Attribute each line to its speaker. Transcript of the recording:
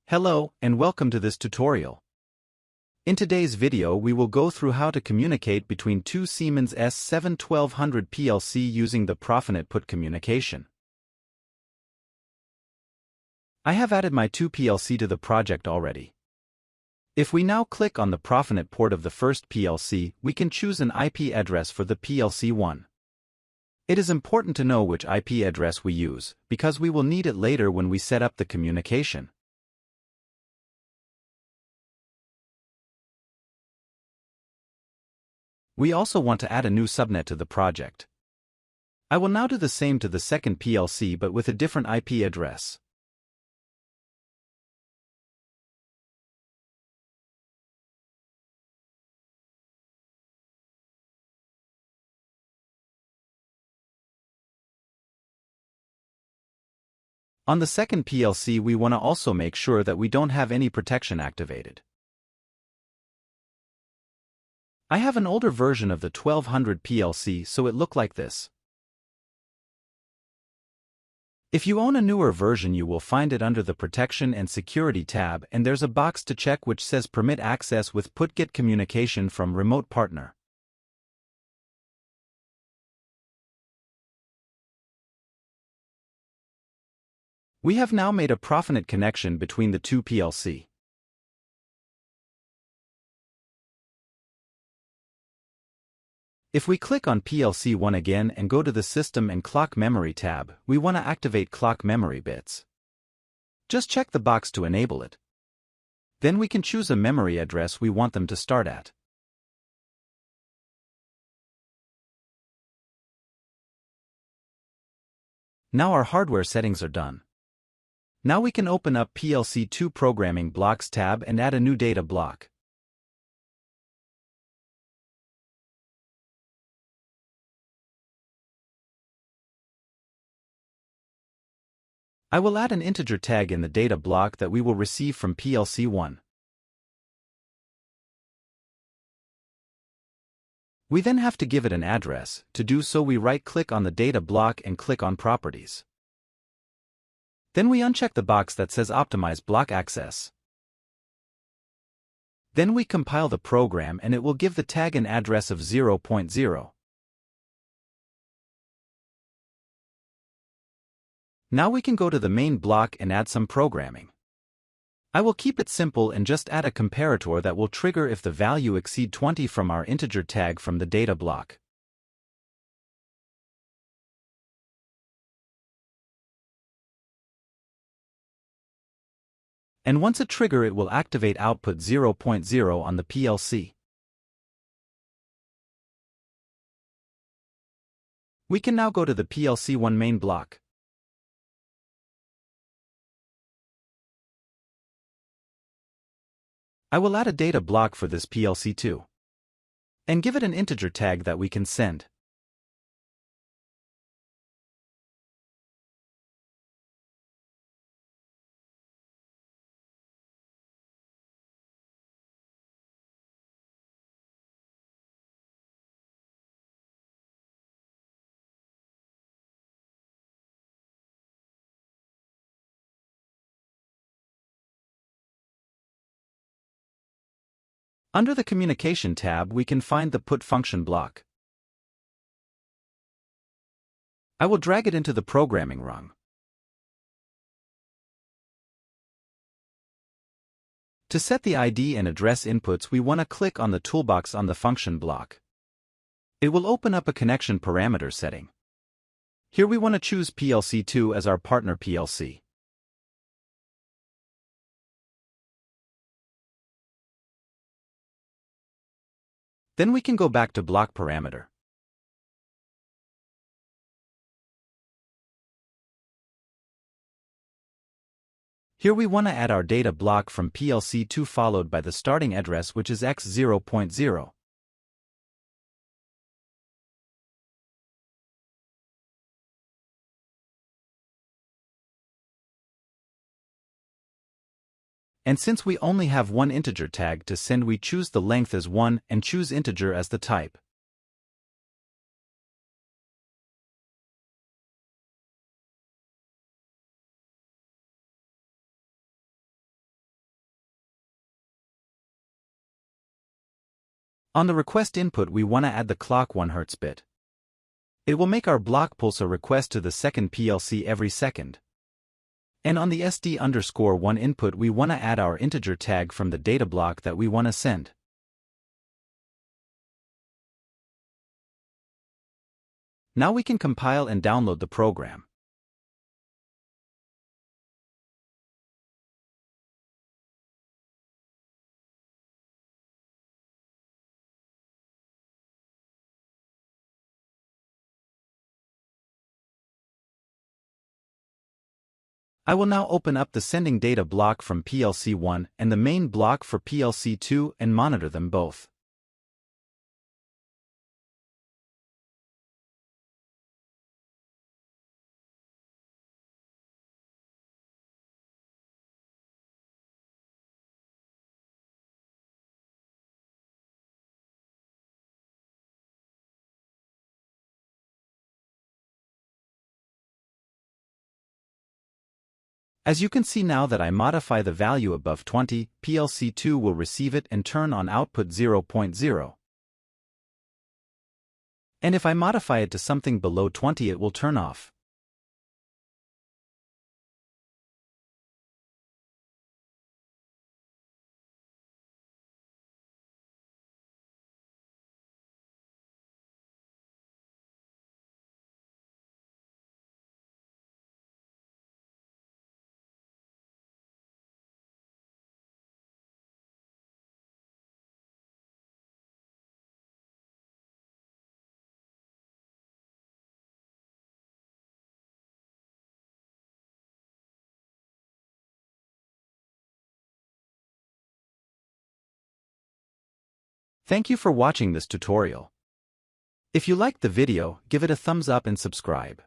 Speaker 1: Hello, and welcome to this tutorial. In today's video we will go through how to communicate between two Siemens S7 1200 PLC using the Profinet put communication. I have added my two PLC to the project already. If we now click on the Profinet port of the first PLC, we can choose an IP address for the PLC 1. It is important to know which IP address we use, because we will need it later when we set up the communication. We also want to add a new subnet to the project. I will now do the same to the second PLC but with a different IP address. On the second PLC we want to also make sure that we don't have any protection activated. I have an older version of the 1200 PLC, so it looked like this. If you own a newer version, you will find it under the Protection and Security tab, and there's a box to check which says Permit Access with Put-Get Communication from Remote Partner. We have now made a Profinet connection between the two PLC. If we click on PLC 1 again and go to the System and Clock Memory tab, we want to activate clock memory bits. Just check the box to enable it. Then we can choose a memory address we want them to start at. Now our hardware settings are done. Now we can open up PLC 2 Programming Blocks tab and add a new data block. I will add an integer tag in the data block that we will receive from PLC 1. We then have to give it an address. To do so, we right-click on the data block and click on Properties. Then we uncheck the box that says Optimize Block Access. Then we compile the program and it will give the tag an address of 0.0. Now we can go to the main block and add some programming. I will keep it simple and just add a comparator that will trigger if the value exceeds 20 from our integer tag from the data block. And once it triggers, it will activate output 0.0 on the PLC. We can now go to the PLC 1 main block. I will add a data block for this PLC 2 and give it an integer tag that we can send. Under the Communication tab, we can find the Put function block. I will drag it into the programming rung. To set the ID and address inputs, we want to click on the toolbox on the function block. It will open up a connection parameter setting. Here we want to choose PLC 2 as our partner PLC. Then we can go back to block parameter. Here we want to add our data block from PLC 2 followed by the starting address, which is x0.0. And since we only have one integer tag to send, we choose the length as 1 and choose integer as the type. On the request input we want to add the clock 1 Hz bit. It will make our block pulse a request to the second PLC every second. And on the SD_1 input we want to add our integer tag from the data block that we want to send. Now we can compile and download the program. I will now open up the sending data block from PLC 1 and the main block for PLC 2 and monitor them both. As you can see now that I modify the value above 20, PLC2 will receive it and turn on output 0.0. And if I modify it to something below 20 it will turn off. Thank you for watching this tutorial. If you liked the video, give it a thumbs up and subscribe.